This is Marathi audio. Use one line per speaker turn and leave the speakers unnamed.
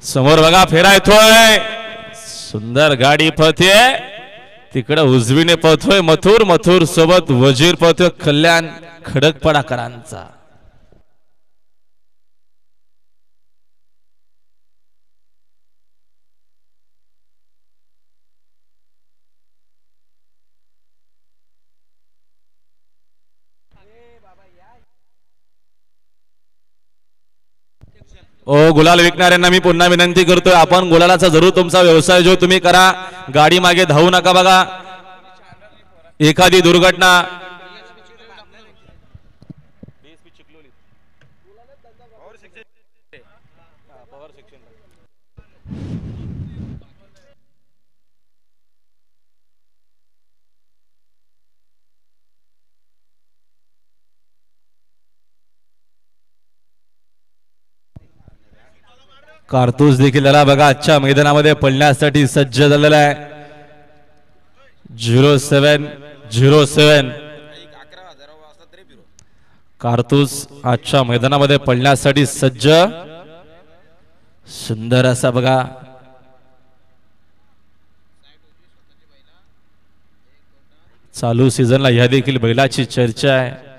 समोर बघा फेरा येतोय, सुंदर गाडी पळते, तिकडे उजवीने पळतोय मथुर, मथुर सोबत वजीर पळतोय कल्याण खडकपडाकरांचा. ओ गुलाल विकणाऱ्यांना मी पुन्हा विनंती करतोय, आपण गुलालाचा जरूर तुमचा व्यवसाय जो तुम्ही करा, गाडी मागे धावू नका. बघा एखादी दुर्घटना कारतूस देखील त्याला बघा आजच्या मैदानामध्ये पळण्यासाठी सज्ज झालेला आहे. 0707 कारतूस आजच्या मैदानामध्ये पळण्यासाठी सज्ज. सुंदर असा बघा चालू सीझनला ह्या देखील बैलाची चर्चा आहे.